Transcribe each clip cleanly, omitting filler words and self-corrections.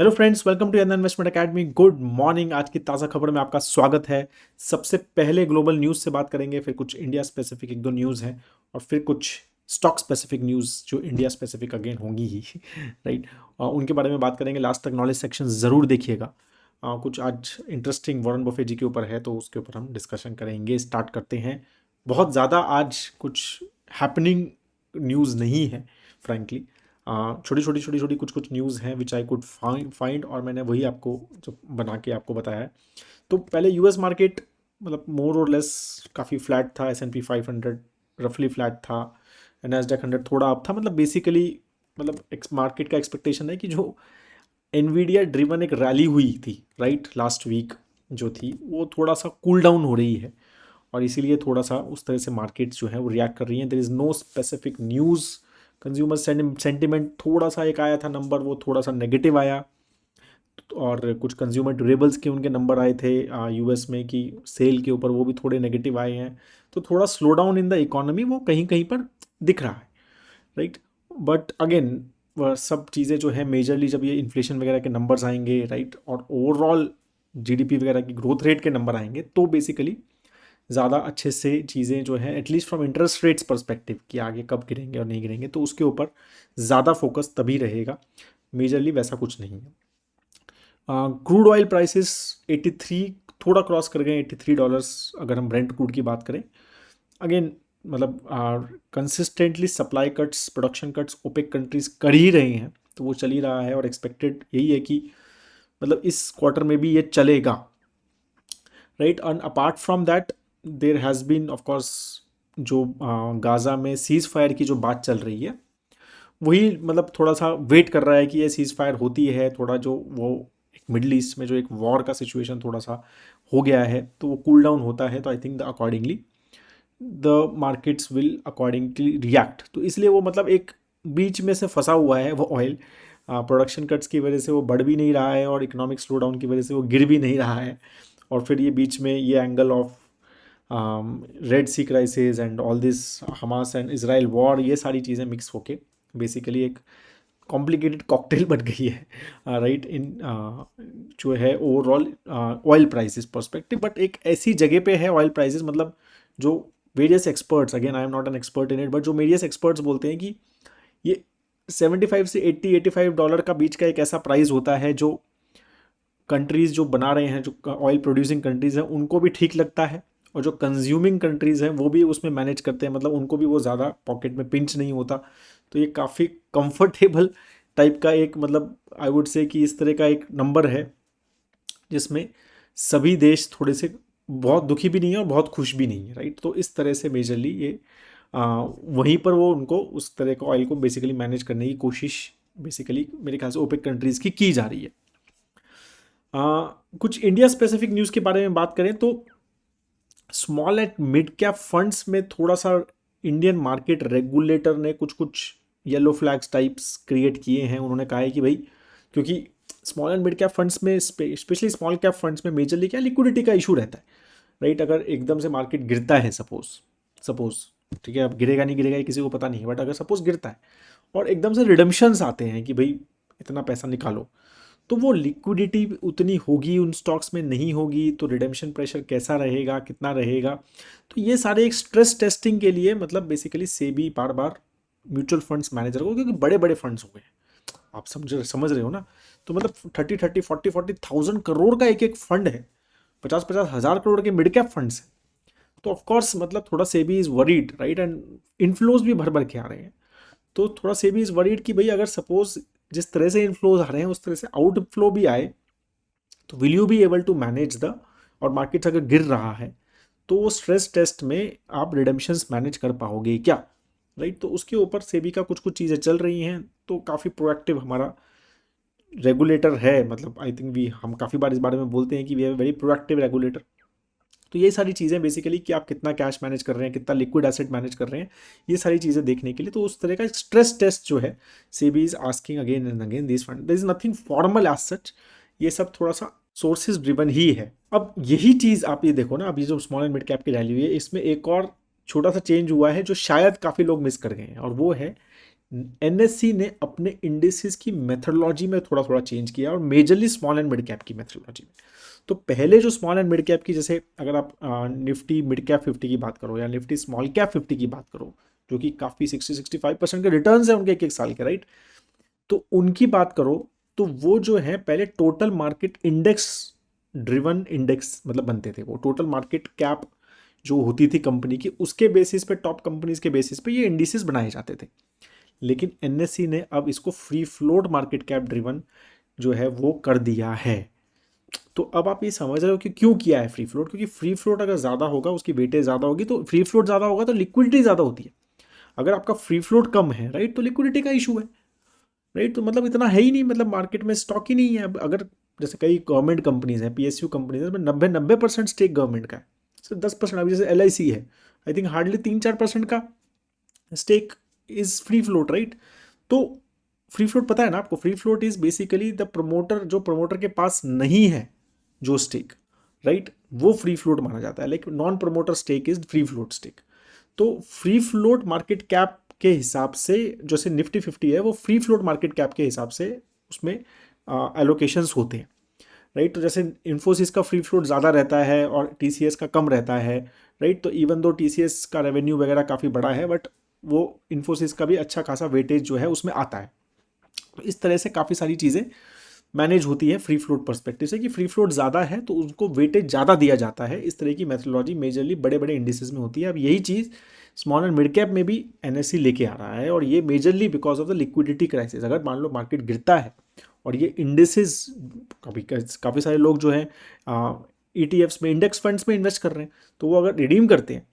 Hello friends, welcome to an investment academy. Good morning. आज की ताज़ा खबर में आपका स्वागत है। सबसे पहले ग्लोबल न्यूज़ से बात करेंगे, फिर कुछ इंडिया स्पेसिफिक एक दो न्यूज़ हैं और फिर कुछ स्टॉक स्पेसिफिक न्यूज़ जो इंडिया स्पेसिफिक अगेन होंगी ही राइट। उनके बारे में बात करेंगे। लास्ट तक नॉलेज सेक्शन ज़रूर देखिएगा। कुछ आज इंटरेस्टिंग वॉरेन बफे जी के ऊपर है तो उसके ऊपर हम डिस्कशन करेंगे। स्टार्ट करते हैं। बहुत ज़्यादा आज कुछ हैपनिंग न्यूज़ नहीं है फ्रैंकली। छोटी छोटी कुछ कुछ न्यूज़ हैं विच आई कुड फाइंड और मैंने वही आपको जो बना के आपको बताया है। तो पहले यूएस मार्केट मतलब मोर और लेस काफ़ी फ्लैट था। S&P 500 रफली फ्लैट था। नैस्डैक 100 थोड़ा अप था। मतलब बेसिकली मतलब मार्केट का एक्सपेक्टेशन है कि जो एनवीडिया ड्रिवन एक रैली हुई थी राइट लास्ट वीक जो थी वो थोड़ा सा कूल डाउन हो रही है और इसीलिए थोड़ा सा उस तरह से मार्केट्स जो है वो रिएक्ट कर रही हैं। There is no specific news. Consumer sentiment थोड़ा सा एक आया था नंबर, वो थोड़ा सा नेगेटिव आया और कुछ कंज्यूमर ड्यूरेबल्स के उनके नंबर आए थे यूएस में कि सेल के ऊपर, वो भी थोड़े नेगेटिव आए हैं। तो थोड़ा slow down in the economy वो कहीं कहीं पर दिख रहा है राइट। बट अगेन वह सब चीज़ें जो है मेजरली जब ये इन्फ्लेशन वगैरह के नंबर्स आएंगे राइट और ओवरऑल जीडीपी वगैरह की ग्रोथ रेट के नंबर आएंगे तो बेसिकली ज़्यादा अच्छे से चीज़ें जो है at least from interest rates perspective कि आगे कब गिरेंगे और नहीं गिरेंगे तो उसके ऊपर ज़्यादा फोकस तभी रहेगा। मेजरली वैसा कुछ नहीं है। क्रूड ऑयल प्राइसेस 83 थोड़ा क्रॉस कर गए, $83 अगर हम ब्रेंट क्रूड की बात करें। अगेन मतलब consistently supply cuts production cuts OPEC countries कर ही रहे हैं तो वो चल ही रहा है और एक्सपेक्टेड यही है कि मतलब इस क्वार्टर में भी ये चलेगा right. And apart from that there has been of course जो गाज़ा में सीज़ फायर की जो बात चल रही है वही मतलब थोड़ा सा वेट कर रहा है कि ये सीज़ फायर होती है। थोड़ा जो वो एक मिडल ईस्ट में जो एक वॉर का सिचुएशन थोड़ा सा हो गया है तो वो कूल डाउन होता है तो I think the accordingly the markets will accordingly react. तो इसलिए वो मतलब एक बीच में से फंसा हुआ है वो ऑयल। प्रोडक्शन कट्स की वजह से वो बढ़ भी नहीं रहा है और इकोनॉमिक स्लो डाउन की वजह से वो गिर भी नहीं रहा है। और फिर ये बीच में ये angle of Red Sea crisis and all this Hamas and Israel war, ये सारी चीज़ें मिक्स होके बेसिकली एक कॉम्प्लिकेटेड कॉकटेल बन गई है राइट इन जो है overall oil prices perspective. But एक ऐसी जगह पे है ऑयल प्राइसेस मतलब जो various experts, again I am not an expert in it, but जो वेरियस एक्सपर्ट्स बोलते हैं कि ये 75 से 80 $85 का बीच का एक ऐसा प्राइस होता है जो कंट्रीज़ जो बना रहे हैं, जो ऑयल प्रोड्यूसिंग कंट्रीज़ हैं उनको भी ठीक लगता है और जो कंज्यूमिंग कंट्रीज़ हैं वो भी उसमें मैनेज करते हैं, मतलब उनको भी वो ज़्यादा पॉकेट में पिंच नहीं होता। तो ये काफ़ी कंफर्टेबल टाइप का एक मतलब आई वुड से कि इस तरह का एक नंबर है जिसमें सभी देश थोड़े से बहुत दुखी भी नहीं है और बहुत खुश भी नहीं है राइट। तो इस तरह से मेजरली ये वहीं पर वो उनको उस तरह का ऑयल को बेसिकली मैनेज करने की कोशिश बेसिकली मेरे ख्याल से ओपेक कंट्रीज़ की जा रही है। कुछ इंडिया स्पेसिफिक न्यूज़ के बारे में बात करें तो small and mid cap funds में थोड़ा सा इंडियन मार्केट रेगुलेटर ने कुछ कुछ येलो फ्लैग्स टाइप्स क्रिएट किए हैं। उन्होंने कहा है कि भाई क्योंकि small and mid cap funds में स्पेशली स्मॉल कैप फंड्स में मेजरली क्या लिक्विडिटी का इशू रहता है राइट। अगर एकदम से मार्केट गिरता है सपोज ठीक है, अब गिरेगा नहीं गिरेगा ये किसी को पता नहीं है, बट अगर सपोज गिरता है और एकदम से रिडम्पशंस आते हैं कि भाई इतना पैसा निकालो तो वो लिक्विडिटी उतनी होगी उन स्टॉक्स में नहीं होगी तो रिडेम्पशन प्रेशर कैसा रहेगा, कितना रहेगा। तो ये सारे एक स्ट्रेस टेस्टिंग के लिए मतलब बेसिकली सेबी बार बार म्यूचुअल फंड्स मैनेजर को, क्योंकि बड़े बड़े फंड्स हो गए आप समझ रहे हो ना। तो मतलब 30-40 करोड़ का एक एक फंड है, 50-50 हज़ार करोड़ के मिड कैप फंड्स हैं। तो ऑफकोर्स मतलब थोड़ा SEBI is worried right and inflows भी भर भर के आ रहे हैं। तो थोड़ा सेबी इज़ वरीड कि भाई अगर सपोज जिस तरह से इनफ्लोज आ रहे हैं उस तरह से आउटफ्लो भी आए तो will you be able to manage the, और मार्केट्स अगर गिर रहा है तो वो स्ट्रेस टेस्ट में आप रिडेम्पशंस मैनेज कर पाओगे क्या राइट। तो उसके ऊपर सेबी का कुछ कुछ चीज़ें चल रही हैं तो काफ़ी प्रोएक्टिव हमारा रेगुलेटर है। मतलब आई थिंक वी हम काफ़ी बार इस बारे में बोलते हैं कि we have very proactive regulator. तो ये सारी चीज़ें बेसिकली कि आप कितना कैश मैनेज कर रहे हैं, कितना लिक्विड एसेट मैनेज कर रहे हैं, ये सारी चीज़ें देखने के लिए तो उस तरह का स्ट्रेस टेस्ट जो है SEBI is asking again and again this fund. There is nothing formal as such, ये सब थोड़ा सा सोर्सेज ड्रिवन ही है। अब यही चीज़ आप ये देखो ना, अभी जो स्मॉल एंड मिड कैप की रैली हुई है इसमें एक और छोटा सा चेंज हुआ है जो शायद काफ़ी लोग मिस कर गए हैं और वो है एनएससी ने अपने इंडिसेस की मेथडोलॉजी में थोड़ा थोड़ा चेंज किया और majorly small and mid cap की मेथडोलॉजी में। तो पहले जो स्मॉल एंड मिड कैप की, जैसे अगर आप निफ्टी मिड कैप 50 की बात करो या निफ्टी स्मॉल कैप 50 की बात करो, जो कि काफ़ी 60-65% के रिटर्न्स है उनके एक एक साल के, राइट, तो उनकी बात करो तो वो जो है पहले total market index driven index मतलब बनते थे। वो टोटल मार्केट कैप जो होती थी कंपनी की, उसके बेसिस पे, टॉप कंपनीज के बेसिस पे ये इंडिसेस बनाए जाते थे। लेकिन एनएससी ने अब इसको free float market cap driven जो है वो कर दिया है। तो अब आप ये समझ रहे हो कि क्यों किया है फ्री फ्लोट, क्योंकि फ्री फ्लोट अगर ज़्यादा होगा, उसकी वेटेज ज़्यादा होगी, तो फ्री फ्लोट ज़्यादा होगा तो लिक्विडिटी ज़्यादा होती है। अगर आपका फ्री फ्लोट कम है, राइट, तो लिक्विडिटी का इशू है, राइट, तो मतलब इतना है ही नहीं, मतलब मार्केट में स्टॉक ही नहीं है। अब अगर जैसे कई गवर्नमेंट कंपनीज हैं, पीएसयू कंपनीज है, उसमें 90% स्टेक गवर्नमेंट का है, सिर्फ 10%। अभी जैसे एलआईसी है, आई थिंक हार्डली 3-4% का stake is free float, right. तो फ्री फ्लोट पता है ना आपको, free float is basically the promoter, जो प्रमोटर के पास नहीं है जो स्टेक, राइट, वो फ्री फ्लोट माना जाता है। लेकिन non promoter stake is free float stake. तो फ्री फ्लोट मार्केट कैप के हिसाब से जैसे निफ्टी 50 है, वो फ्री फ्लोट मार्केट कैप के हिसाब से उसमें एलोकेशंस होते हैं, राइट। तो जैसे इन्फोसिस का फ्री फ्लोट ज़्यादा रहता है और टीसीएस का कम रहता है, राइट। तो इवन दो टीसीएस का रेवेन्यू वगैरह काफ़ी बड़ा है, बट वो इन्फोसिस का भी अच्छा खासा वेटेज जो है उसमें आता है। तो इस तरह से काफ़ी सारी चीज़ें मैनेज होती है फ्री फ्लोट पर्सपेक्टिव से, कि फ्री फ्लोट ज़्यादा है तो उनको वेटेज ज़्यादा दिया जाता है। इस तरह की मेथोडोलॉजी मेजरली बड़े बड़े इंडिसेस में होती है। अब यही चीज़ स्मॉल एंड मिड कैप में भी एनएससी लेके आ रहा है, और ये majorly because of the liquidity crisis. अगर मान लो मार्केट गिरता है और ये इंडिसेस, काफ़ी सारे लोग जो हैं ईटीएफ्स में, इंडेक्स फंड्स में इन्वेस्ट कर रहे हैं, तो वो अगर रिडीम करते हैं,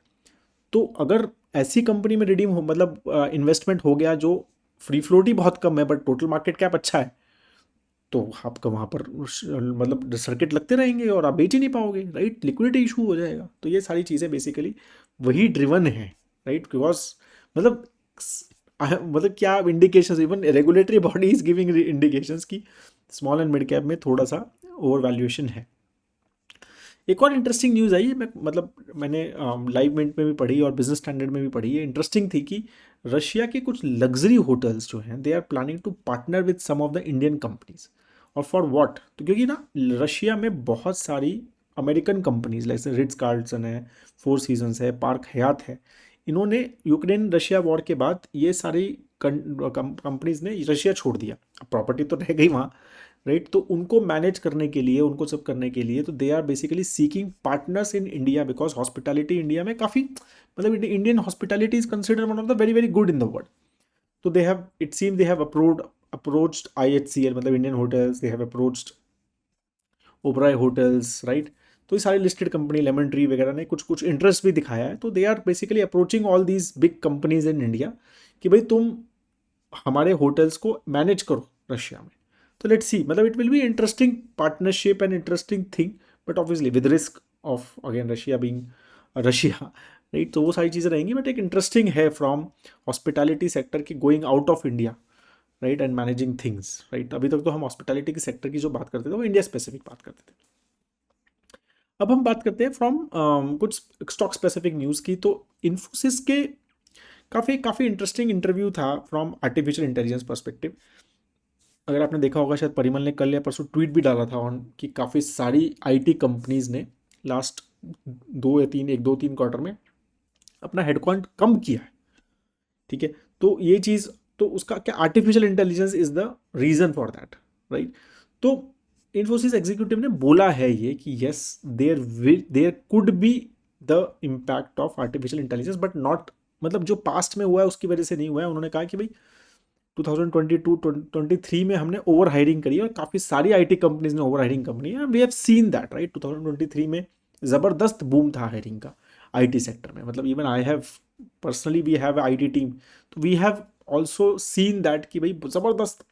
तो अगर ऐसी कंपनी में रिडीम हो, मतलब इन्वेस्टमेंट हो गया जो फ्री फ्लोट ही बहुत कम है बट टोटल मार्केट कैप अच्छा है, तो आपका वहाँ पर मतलब सर्किट लगते रहेंगे और आप बेच ही नहीं पाओगे, राइट, लिक्विडिटी इशू हो जाएगा। तो ये सारी चीज़ें बेसिकली वही ड्रिवन है, राइट, बिकॉज मतलब मतलब क्या indications, even regulatory body is giving indications की स्मॉल एंड मिड कैप में थोड़ा सा ओवर वैल्यूएशन है। एक और इंटरेस्टिंग न्यूज़ आई है, मैंने लाइव मिंट में भी पढ़ी और बिजनेस स्टैंडर्ड में भी पढ़ी है, इंटरेस्टिंग थी, कि रशिया के कुछ लग्जरी होटल्स जो हैं, they are planning to partner with some of the Indian companies. और फॉर व्हाट, तो क्योंकि ना रशिया में बहुत सारी अमेरिकन कंपनीज जैसे रिट्स कार्लसन है, फोर सीजन्स है, पार्क हयात है, इन्होंने यूक्रेन रशिया वॉर के बाद ये सारी कंपनीज ने रशिया छोड़ दिया। प्रॉपर्टी तो रह गई वहाँ, राइट। तो उनको मैनेज करने के लिए, उनको सब करने के लिए, तो they are basically seeking partners in India, because hospitality India में काफ़ी, मतलब Indian hospitality is considered one of the very very good in the world. तो they have, it seem they have approached IHCL, मतलब Indian hotels, they have approached Oberoi hotels, right. तो ये सारी listed company, lemon tree वगैरह ने कुछ कुछ interest भी दिखाया है। तो they are basically approaching all these big companies in India कि भाई तुम हमारे होटल्स को मैनेज करो रशिया में। तो लेट्स सी, मतलब it will be interesting partnership and interesting thing, but obviously with risk of again Russia being Russia, right. तो वो सारी चीज़ें रहेंगी, बट एक इंटरेस्टिंग है फ्रॉम हॉस्पिटैलिटी सेक्टर की going out of India, right, and managing things, right. अभी तक तो हम हॉस्पिटैलिटी के सेक्टर की जो बात करते थे वो इंडिया स्पेसिफिक बात करते थे। अब हम बात करते हैं फ्रॉम कुछ स्टॉक स्पेसिफिक न्यूज़ की। तो इन्फोसिस के काफ़ी काफ़ी इंटरेस्टिंग इंटरव्यू था फ्रॉम आर्टिफिशियल इंटेलिजेंस पर्सपेक्टिव। अगर आपने देखा होगा, शायद परिमल ने कल या परसों ट्वीट भी डाला था ऑन, कि काफ़ी सारी आईटी कंपनीज ने लास्ट 1-2-3 क्वार्टर में अपना हेडकाउंट कम किया है, ठीक है। तो ये चीज़, तो उसका क्या, artificial intelligence is the reason for that, right. तो इन्फोसिस एग्जीक्यूटिव ने बोला है ये कि yes, there could be the impact of artificial intelligence, but not, मतलब जो पास्ट में हुआ है उसकी वजह से नहीं हुआ है। उन्होंने कहा कि भाई 2022-23 में हमने ओवर हायरिंग करी, और काफ़ी सारी आईटी कंपनीज ने ओवर हायरिंग कंपनी है, we have seen that, right. 2023 में ज़बरदस्त बूम था हायरिंग का आईटी सेक्टर में, मतलब even I have personally, we have IT team, तो we have also seen that कि भाई ज़बरदस्त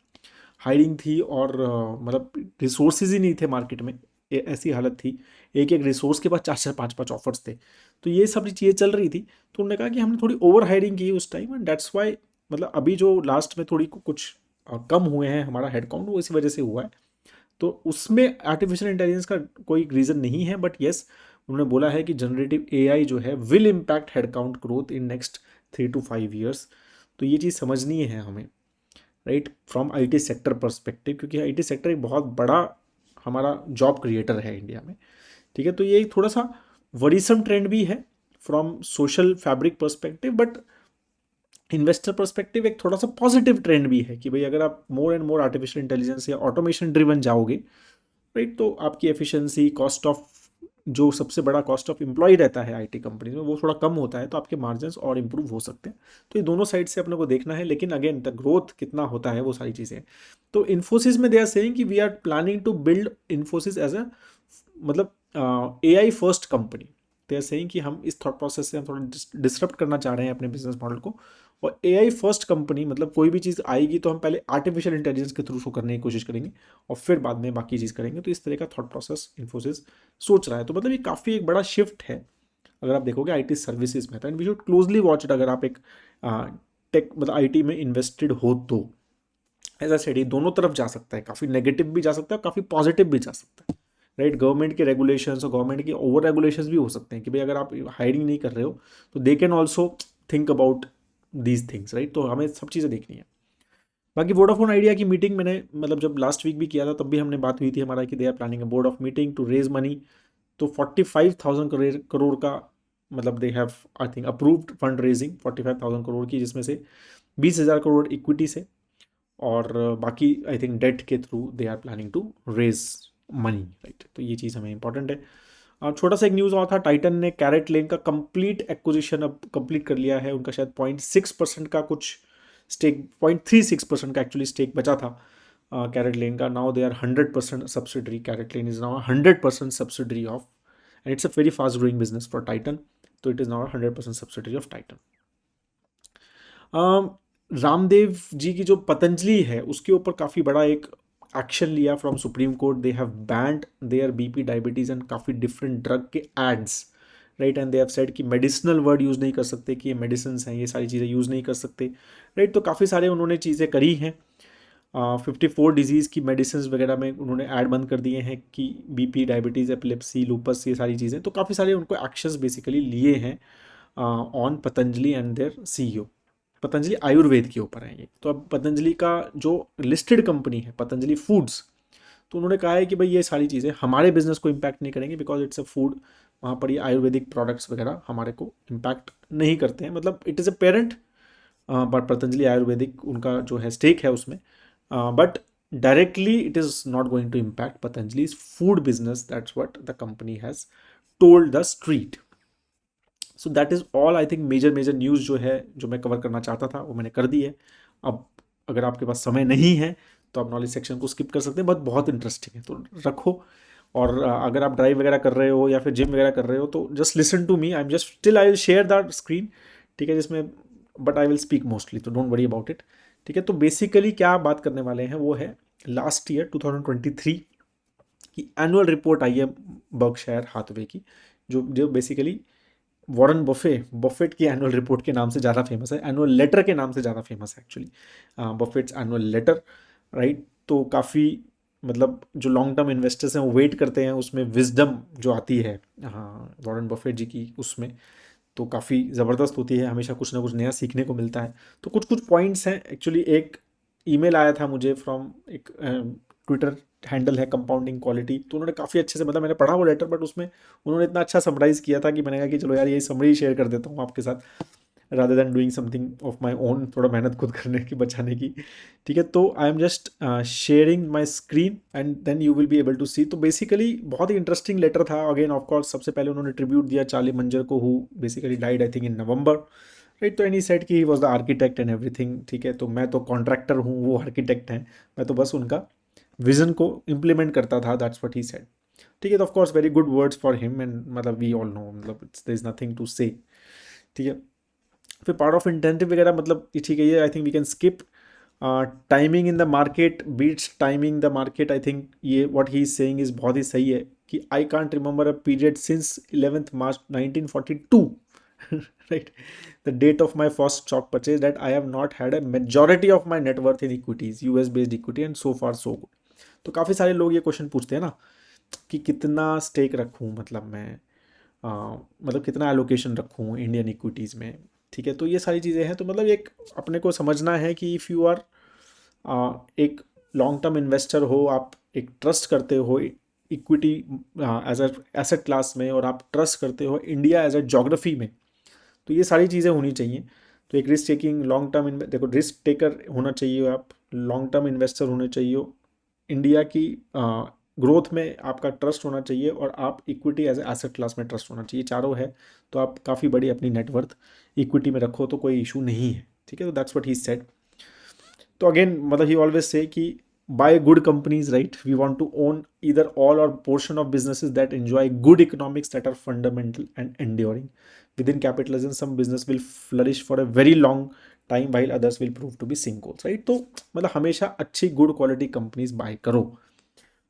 हायरिंग थी, और मतलब रिसोर्सेज ही नहीं थे मार्केट में, ऐसी हालत थी, एक एक रिसोर्स के पास 4-4 5-5 ऑफर्स थे। तो ये सब चीज़ें चल रही थी। तो उन्होंने कहा कि हमने थोड़ी ओवर हायरिंग की उस टाइम, एंड दैट्स वाई, मतलब अभी जो लास्ट में थोड़ी कुछ कम हुए हैं हमारा हेडकाउंट, वो इसी वजह से हुआ है। तो उसमें आर्टिफिशियल इंटेलिजेंस का कोई रीज़न नहीं है, बट येस, उन्होंने बोला है कि जनरेटिव एआई जो है will impact headcount growth in next 3 to 5 years। तो ये चीज़ समझनी है हमें, right, from IT sector perspective, क्योंकि आईटी सेक्टर एक बहुत बड़ा हमारा जॉब क्रिएटर है इंडिया में, ठीक है। तो ये एक थोड़ा सा वरीसम ट्रेंड भी है from social fabric perspective, but investor perspective एक थोड़ा सा पॉजिटिव ट्रेंड भी है कि भाई अगर आप more and more artificial intelligence या ऑटोमेशन ड्रिवन जाओगे, राइट, तो आपकी एफिशिएंसी, कॉस्ट ऑफ, जो सबसे बड़ा कॉस्ट ऑफ एम्प्लॉय रहता है आईटी कंपनी में, वो थोड़ा कम होता है, तो आपके मार्जिन्स और इंप्रूव हो सकते हैं। तो ये दोनों साइड से अपने को देखना है, लेकिन अगेन द ग्रोथ कितना होता है वो सारी चीज़ें। तो इन्फोसिस में दे आर सेइंग कि we are planning to build Infosys as a, मतलब AI first company. They are saying कि हम इस थॉट प्रोसेस से हम थोड़ा डिसरप्ट करना चाह रहे हैं अपने बिजनेस मॉडल को, और एआई फर्स्ट कंपनी मतलब कोई भी चीज़ आएगी तो हम पहले आर्टिफिशियल इंटेलिजेंस के थ्रू शो करने की कोशिश करेंगे और फिर बाद में बाकी चीज़ करेंगे। तो इस तरह का थॉट प्रोसेस इन्फोसिस सोच रहा है। तो मतलब ये काफ़ी एक बड़ा शिफ्ट है अगर आप देखोगे आईटी सर्विसेज में, तो and we should closely watch it अगर आप एक टेक मतलब आईटी में इन्वेस्टेड हो तो। ऐसा सेड, ये दोनों तरफ जा सकता है, काफ़ी नेगेटिव भी जा सकता है, काफ़ी पॉजिटिव भी जा सकता है, राइट। गवर्नमेंट के रेगुलेशंस और गवर्नमेंट के ओवर रेगुलेशंस भी हो सकते हैं कि भाई अगर आप हायरिंग नहीं कर रहे हो तो they can also think about these things, right. तो हमें सब चीज़ें देखनी है। बाकी वोडाफोन आइडिया की मीटिंग मैंने मतलब जब लास्ट वीक भी किया था तब भी हमने बात हुई थी हमारा कि they are planning a board of meeting to raise money. तो 45,000 करोड़ का मतलब they have I think approved fund raising 45,000 crore की, जिसमें से 20,000 करोड़ इक्विटी से और बाकी आई थिंक डेट के through they are planning to raise money, right. तो ये चीज़ हमें इंपॉर्टेंट है। छोटा सा एक न्यूज़ और था, टाइटन ने कैरेट लेन का कंप्लीट एक्विजिशन अब कंप्लीट कर लिया है। उनका शायद 0.6% का कुछ स्टेक, 0.36% का एक्चुअली स्टेक बचा था कैरेट लेन का। Now they are 100% subsidiary, CaratLane is now 100% subsidiary of, and it's a very fast growing business for Titan. तो it is now 100% subsidiary of Titan. Ramdev ji की जो पतंजलि है उसके ऊपर काफ़ी बड़ा एक एक्शन लिया from Supreme Court. They have banned their BP, diabetes and काफ़ी डिफरेंट ड्रग के ads, right. And they have said कि मेडिसिनल वर्ड यूज़ नहीं कर सकते, कि ये मेडिसिन हैं, ये सारी चीज़ें यूज़ नहीं कर सकते, राइट। तो काफ़ी सारे उन्होंने चीज़ें करी हैं। 54 डिजीज़ की मेडिसिन वगैरह में उन्होंने ऐड बंद कर दिए हैं कि बीपी, डायबिटीज़, एपिलेप्सी, लूपस, ये सारी चीज़ें। तो काफ़ी सारे उनको एक्शंस बेसिकली लिए हैं on Patanjali and their CEO. Patanjali Ayurved के ऊपर है ये। तो अब पतंजलि का जो लिस्टेड कंपनी है पतंजलि फूड्स, तो उन्होंने कहा है कि भाई ये सारी चीज़ें हमारे बिजनेस को इम्पैक्ट नहीं करेंगे, बिकॉज इट्स अ फूड, वहाँ पर ये आयुर्वेदिक प्रोडक्ट्स वगैरह हमारे को इम्पैक्ट नहीं करते हैं। मतलब it is a parent, but Patanjali Ayurvedic उनका जो है स्टेक है उसमें, but directly it is not going to impact Patanjali's food business. That's what the company has told the street. So that is all I think major news जो है जो मैं cover करना चाहता था वो मैंने कर दी है। अब अगर आपके पास समय नहीं है तो आप नॉलेज सेक्शन को स्किप कर सकते हैं, बट बहुत इंटरेस्टिंग है तो रखो। और अगर आप ड्राइव वगैरह कर रहे हो या फिर जिम वगैरह कर रहे हो तो just listen to me, I am just still I will share that screen, ठीक है, जिसमें but I will speak mostly, तो डोंट वरी अबाउट इट, ठीक है। तो बेसिकली क्या बात करने वाले हैं वो है लास्ट ईयर 2023 की एनुअल रिपोर्ट आई है बर्कशायर हाथवे की, जो जो बेसिकली वॉरेन बफेट की एनुअल रिपोर्ट के नाम से ज़्यादा फेमस है, एनुअल लेटर के नाम से ज़्यादा फेमस है एक्चुअली, बफेट्स एनुअल लेटर, राइट। तो काफ़ी मतलब जो लॉन्ग टर्म इन्वेस्टर्स हैं वो वेट करते हैं, उसमें विजडम जो आती है हाँ वॉरेन बफेट जी की उसमें, तो काफ़ी ज़बरदस्त होती है, हमेशा कुछ ना कुछ नया सीखने को मिलता है। तो कुछ कुछ पॉइंट्स हैं एक्चुअली। एक ईमेल आया था मुझे फ्रॉम एक ट्विटर हैंडल है कंपाउंडिंग क्वालिटी, तो उन्होंने काफ़ी अच्छे से, मतलब मैंने पढ़ा वो लेटर, बट उसमें उन्होंने इतना अच्छा समराइज़ किया था कि मैंने कहा कि चलो यार ये समरी शेयर कर देता हूँ आपके साथ, rather than doing something of my own, थोड़ा मेहनत खुद करने की बचाने की, ठीक है। तो I am just sharing my screen and then you will be able to see. तो बेसिकली बहुत ही इंटरेस्टिंग लेटर था। अगेन ऑफकोर्स सबसे पहले उन्होंने ट्रिब्यूट दिया चार्ली मंजर को, who basically died I think in November, right. तो एनी सेट कि he was the architect and everything, ठीक है। तो मैं तो कॉन्ट्रैक्टर हूँ, वो आर्किटेक्ट हैं, मैं तो बस उनका विजन को इम्प्लीमेंट करता था, दैट्स व्हाट ही सेड, ठीक है। तो of course very good words for him and मतलब वी ऑल नो, मतलब देयर इज नथिंग टू से, ठीक है। फिर पार्ट ऑफ इंटेंटिव वगैरह मतलब ये ठीक है, ये I think we can skip. Timing in the market beats timing the market, I think ये what he is saying is बहुत ही सही है कि I can't remember a period since 11th March 1942 right, the date of my first stock purchase, that I have not had a majority of my net worth in equities, US based equity, and so far so good। तो काफ़ी सारे लोग ये question पूछते हैं ना कि कितना स्टेक रखूं, मतलब मैं मतलब कितना एलोकेशन रखूं इंडियन इक्विटीज़ में, ठीक है, तो ये सारी चीज़ें हैं। तो मतलब एक अपने को समझना है कि इफ़ यू आर एक लॉन्ग टर्म इन्वेस्टर हो, आप एक ट्रस्ट करते हो equity as a asset class में, और आप ट्रस्ट करते हो इंडिया एज अ जोग्राफी में, तो ये सारी चीज़ें होनी चाहिए। तो एक रिस्क टेकिंग लॉन्ग टर्म, देखो रिस्क टेकर होना चाहिए आप, लॉन्ग टर्म इन्वेस्टर होने चाहिए, इंडिया की ग्रोथ में आपका ट्रस्ट होना चाहिए, और आप इक्विटी एज एसेट क्लास में ट्रस्ट होना चाहिए। चारों है तो आप काफ़ी बड़ी अपनी नेटवर्थ इक्विटी में रखो तो कोई इशू नहीं है। ठीक है, तो दैट्स व्हाट ही सेड। तो अगेन मतलब ही ऑलवेज से कि buy good companies, right? We want to own either all or portion of businesses that enjoy good economics that are fundamental and enduring. Within capitalism, some business will flourish for a very long time while others will prove to be sinkholes, right? तो मतलब हमेशा अच्छी good quality companies buy करो।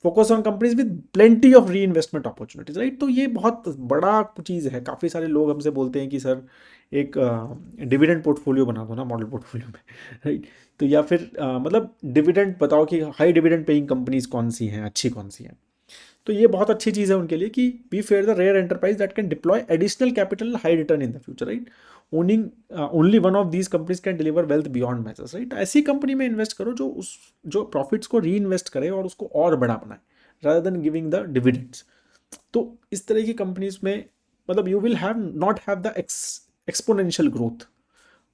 Focus on companies with plenty of री investment opportunities, right? तो ये बहुत बड़ा चीज़ है। काफ़ी सारे लोग हमसे बोलते हैं कि सर एक डिविडेंड पोर्टफोलियो बना दो ना मॉडल पोर्टफोलियो में, राइट? तो या फिर मतलब डिविडेंड बताओ कि हाई डिविडेंड पेइंग कंपनीज कौन सी हैं, अच्छी कौन सी हैं। तो ये बहुत अच्छी चीज़ है उनके लिए कि be fair the rare enterprise that can deploy additional capital high return in the future, right? Owning only one of these companies can deliver wealth beyond measures, right? ऐसी कंपनी में इन्वेस्ट करो जो प्रॉफिट्स को री invest करे और उसको और बड़ा बनाए, rather than giving the dividends। तो इस तरह की कंपनीज में मतलब you will have not have the exponential growth,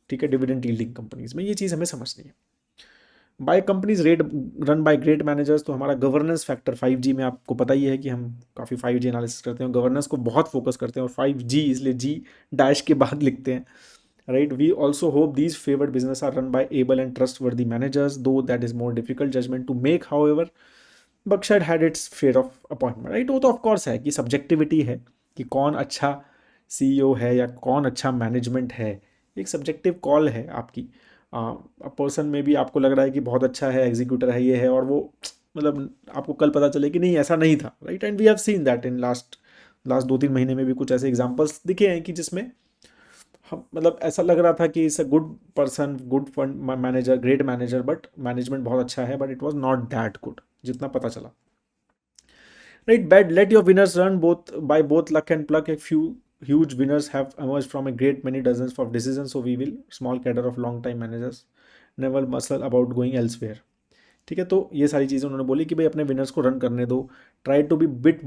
ठीक है, डिविडेंड यील्डिंग कंपनीज में। ये चीज़ हमें समझनी है। By companies red run by great managers, तो हमारा गवर्नेंस फैक्टर 5G में आपको पता ही है कि हम काफ़ी 5G एनालिसिस करते हैं, गवर्नेंस को बहुत फोकस करते हैं, और 5G इसलिए जी डैश के बाद लिखते हैं, right? We also hope these favoured businesses are run by able and trustworthy managers, though that is more difficult judgment to make. However Berkshire had its fair of appointment, right? वो तो of course है कि subjectivity है कि कौन अच्छा CEO है या कौन अच्छा मैनेजमेंट है, एक सब्जेक्टिव कॉल है आपकी। पर्सन में भी आपको लग रहा है कि बहुत अच्छा है, एग्जीक्यूटर है, ये है, और वो मतलब आपको कल पता चले कि नहीं ऐसा नहीं था, right? And we have seen that in last 2-3 महीने में भी कुछ ऐसे एग्जाम्पल्स दिखे हैं कि जिसमें हम मतलब ऐसा लग रहा था कि it's a good person, good fund manager, great manager, but management बहुत अच्छा है, but it was not that good जितना पता चला, right? Bad, let your winners run both by both luck and pluck. A few huge winners have emerged from a great many dozens of decisions, so we will small cadre of long time managers never muscle about going elsewhere। ठीक है, तो ये सारी चीज़ें उन्होंने बोली कि भाई अपने विनर्स को रन करने दो, try to be bit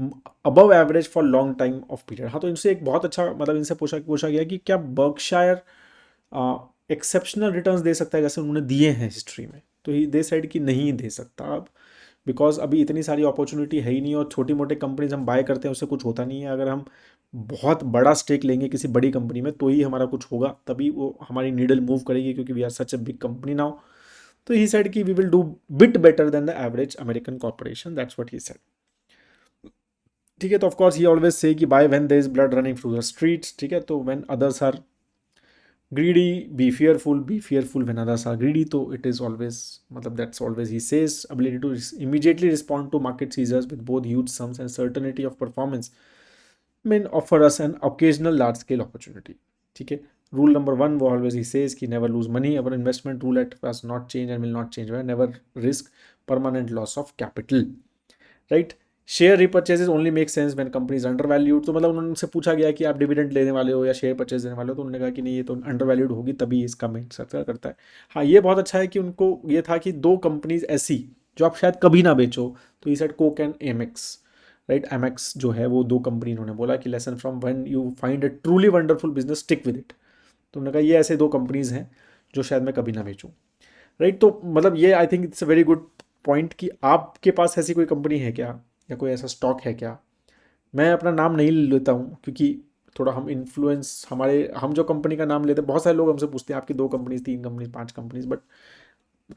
above average for long time of period. हाँ, तो इनसे एक बहुत अच्छा मतलब इनसे पूछा गया कि क्या बर्कशायर एक्सेप्शनल रिटर्न्स दे सकता है जैसे उन्होंने दिए हैं हिस्ट्री में? तो ही दे साइड कि नहीं दे सकता अब, बिकॉज अभी इतनी सारी अपॉर्चुनिटी है ही नहीं, और छोटी मोटी कंपनीज हम बाय करते हैं उससे कुछ होता नहीं है। अगर हम बहुत बड़ा स्टेक लेंगे किसी बड़ी कंपनी में तो ही हमारा कुछ होगा, तभी वो हमारी नीडल मूव करेगी, क्योंकि we are such a big company now. तो ही सेड कि we will do bit better than the average American corporation, that's what he said. ठीक है, तो ऑफकोर्स ही ऑलवेज से कि buy when there is blood running through the streets, ठीक है, तो when others are greedy be fearful when others are greedy। तो it is always मतलब that's always he says ability to immediately respond to market seizures with both huge sums and certainty of performance may offer us an occasional large scale opportunity। ठीक है, rule number 1 वो always ही says कि never lose money, our investment rule at pass not change and will not change, never risk permanent loss of capital, right? Share repurchases only make sense when company is undervalued. तो मतलब उनसे पूछा गया कि आप dividend लेने वाले हो या शेयर परचेज देने वाले हो, तो उन्होंने कहा कि नहीं, ये तो अंडर वैल्यूड होगी तभी इसका मेक सर्कल करता है। हाँ, ये बहुत अच्छा है कि उनको ये था कि दो कंपनीज ऐसी जो आप शायद कभी ना बेचो, तो ये set Coke and MX, right? MX जो है वो दो कंपनी इन्होंने बोला कि lesson from when you find a truly wonderful business stick with it. तो उन्होंने कहा ये ऐसे दो कंपनीज हैं जो शायद मैं कभी ना बेचूं, राइट? तो मतलब ये I think it's a very good point कि आपके पास ऐसी कोई कंपनी है क्या, या कोई ऐसा स्टॉक है क्या? मैं अपना नाम नहीं लेता हूँ क्योंकि थोड़ा हम इन्फ्लुएंस हमारे, हम जो कंपनी का नाम लेते हैं, बहुत सारे लोग हमसे पूछते हैं आपकी 2 कंपनीज, 3 कंपनीज, 5 कंपनीज, बट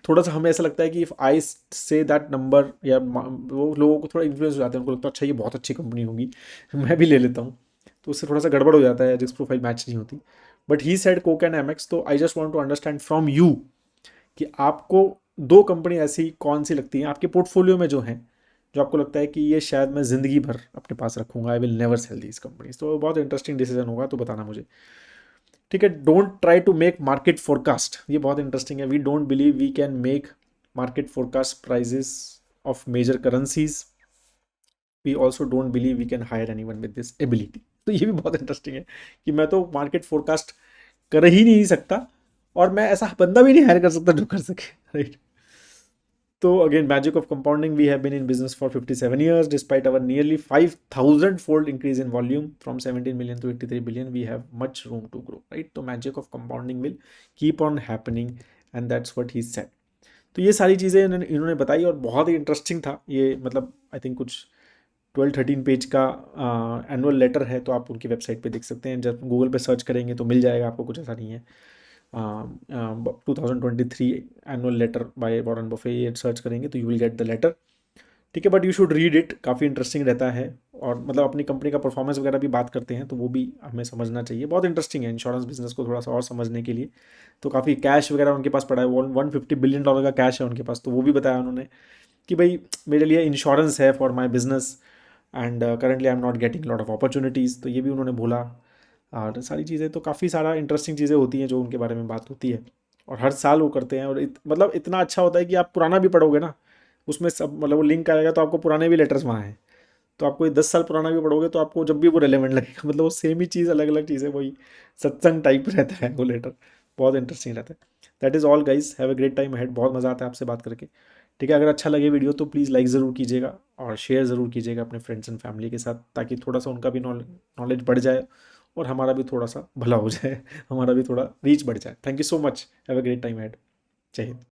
थोड़ा सा हमें ऐसा लगता है कि if I say that number, या वो लोगों को थोड़ा इन्फ्लुएंस हो जाते हैं, उनको लगता है अच्छा ये बहुत अच्छी कंपनी होगी मैं भी ले लेता हूँ, तो उससे थोड़ा सा गड़बड़ हो जाता है, रिस्क प्रोफाइल मैच नहीं होती। But he said Coke and Amex, तो I just want to understand from you कि आपको 2 कंपनी ऐसी कौन सी लगती हैं आपके पोर्टफोलियो में जो हैं, जो आपको लगता है कि ये शायद मैं ज़िंदगी भर अपने पास रखूंगा, I will never cell these companies. तो बहुत इंटरेस्टिंग डिसीजन होगा, तो बताना मुझे, ठीक है? Don't try to make market forecast, ये बहुत इंटरेस्टिंग है। We don't believe we can make market forecast prices of major currencies, we also don't believe we can hire anyone with this ability. तो ये भी बहुत interesting है कि मैं तो मार्केट फोरकास्ट कर ही नहीं सकता, और मैं ऐसा बंदा भी नहीं हायर कर सकता जो कर सके, राइट। तो again, magic of compounding, we have been in business for 57 years despite our nearly 5000 fold increase in volume from 17 million to 83 billion, we have much room to grow, right. तो magic of compounding will keep on happening, and that's what he said. तो ये सारी चीज़ें इन्होंने बताई, और बहुत ही इंटरेस्टिंग था ये, मतलब आई थिंक कुछ 12-13 पेज का एनुअल लेटर है, तो आप उनकी वेबसाइट पे देख सकते हैं, जब गूगल पे सर्च करेंगे तो मिल जाएगा आपको, कुछ ऐसा नहीं है। 2023 annual letter by Warren Buffett, ये सर्च करेंगे तो you will get the letter, ठीक है। But you should read it, काफ़ी इंटरेस्टिंग रहता है, और मतलब अपनी कंपनी का परफॉर्मेंस वगैरह भी बात करते हैं, तो वो भी हमें समझना चाहिए, बहुत इंटरेस्टिंग है इंश्योरेंस बिजनेस को थोड़ा सा और समझने के लिए। तो काफ़ी कैश वगैरह उनके पास पड़ा है, $150 billion का कैश है उनके पास, तो वो भी बताया उन्होंने कि भाई मेरे लिए इंश्योरेंस है for my business, and currently I am not getting lot of opportunities, तो ये भी उन्होंने बोला। और सारी चीज़ें तो काफ़ी सारा इंटरेस्टिंग चीज़ें होती हैं जो उनके बारे में बात होती है, और हर साल वो करते हैं, और मतलब इतना अच्छा होता है कि आप पुराना भी पढ़ोगे ना, उसमें सब मतलब वो लिंक आएगा, तो आपको पुराने भी लेटर्स वहाँ हैं, तो आपको ये 10 साल पुराना भी पढ़ोगे तो आपको जब भी वो रेलेवेंट लगेगा, मतलब वो सेम ही चीज़, अलग अलग चीज़ें, वही सत्संग टाइप रहता है वो लेटर, बहुत इंटरेस्टिंग रहता है। That is all guys, have a great time ahead, बहुत मज़ा आता है आपसे बात करके, ठीक है। अगर अच्छा लगे वीडियो तो प्लीज़ लाइक ज़रूर कीजिएगा, और शेयर ज़रूर कीजिएगा अपने फ्रेंड्स एंड फैमिली के साथ, ताकि थोड़ा सा उनका भी नॉलेज बढ़ जाए, और हमारा भी थोड़ा सा भला हो जाए, हमारा भी थोड़ा रीच बढ़ जाए। Thank you so much, have a great time ahead. जय हिंद।